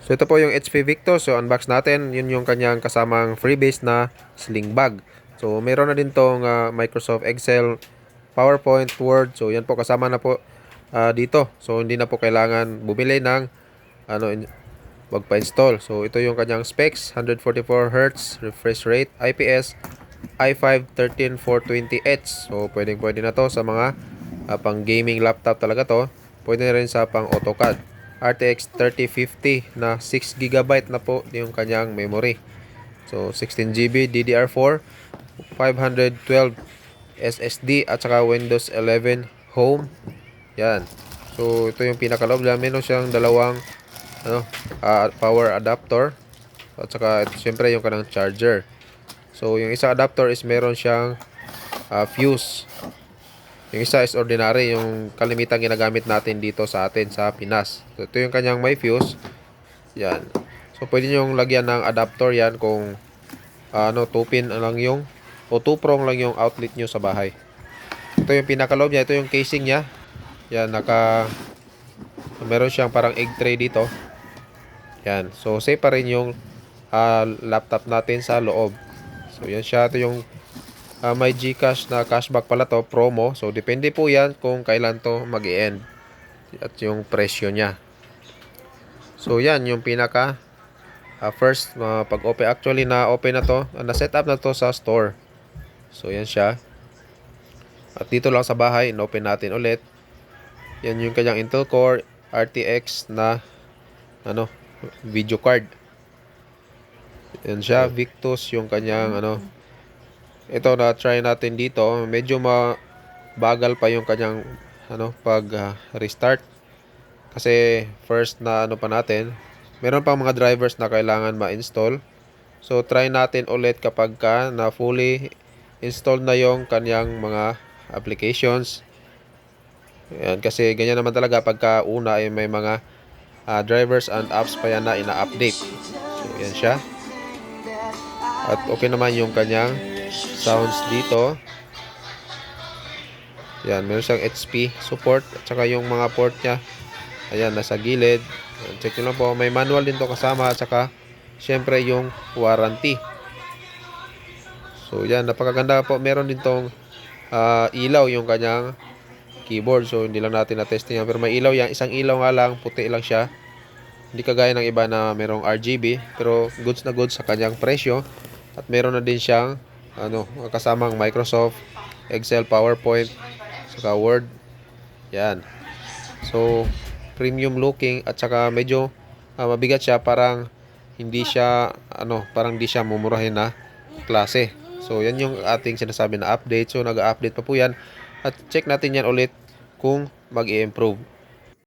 So ito po yung HP Victus. So unbox natin. Yun yung kanyang kasamang freebase na sling bag. So meron na din tong Microsoft Excel, PowerPoint, Word. So yan po kasama na po dito. So hindi na po kailangan bumili ng magpa-install. So ito yung kanyang specs, 144 Hz refresh rate, IPS i5 13420H. So pwede na to sa mga pang gaming laptop talaga to. Pwede na rin sa pang AutoCAD. RTX 3050 na 6GB na po yung kanyang memory. So 16GB DDR4, 512 SSD at saka Windows 11 Home. Yan. So ito yung pinakaloob. Meron siyang dalawang power adapter at saka siyempre yung kanang charger. So yung isang adapter is meron siyang fuse. Yung isa is ordinary, yung kalimitan ginagamit natin dito sa atin sa Pinas. So ito yung kanyang may fuse. Yan. So pwede nyo lagyan ng adapter yan kung 2 pin lang yung o 2 prong lang yung outlet nyo sa bahay. Ito yung pinakaloob niya. Ito yung casing niya. Yan, meron siyang parang egg tray dito. Yan. So safe pa rin yung laptop natin sa loob. So yan siya. Ito yung may GCash na cashback pala to, promo. So depende po yan kung kailan to mag-e-end at yung presyo niya. So yan yung pinaka first pag-open. Actually na-open na to, na-set up na to sa store. So yan siya. At dito lang sa bahay, in-open natin ulit. Yan yung kanyang Intel Core RTX na video card. Yan siya, Victus yung kanyang ito na try natin dito. Medyo mabagal pa yung kanyang pag restart. Kasi first na pa natin. Meron pang mga drivers na kailangan ma-install. So try natin ulit kapag na fully installed na yung kanyang mga applications. Yan, kasi ganyan naman talaga pagka una ay may mga drivers and apps pa yan na ina-update. So yan siya. At okay naman yung kanyang sounds dito. Yan, meron siyang HP support at saka yung mga port niya. Ayan, nasa gilid. Check nyo lang po. May manual din to kasama at saka syempre yung warranty. So yan, napakaganda po. Meron din tong ilaw yung kanyang keyboard. So hindi lang natin na-testing yan. Pero may ilaw yan. Isang ilaw nga lang. Puti lang siya. Hindi kagaya ng iba na merong RGB. Pero goods na goods sa kanyang presyo. At meron na din siyang kasamang Microsoft Excel, PowerPoint, saka Word. Yan. So premium looking at saka medyo mabigat siya, parang hindi siya parang hindi siya mumurahin na klase. So yan yung ating sinasabi na update. So nag-update pa po yan at check natin yan ulit kung mag-i-improve.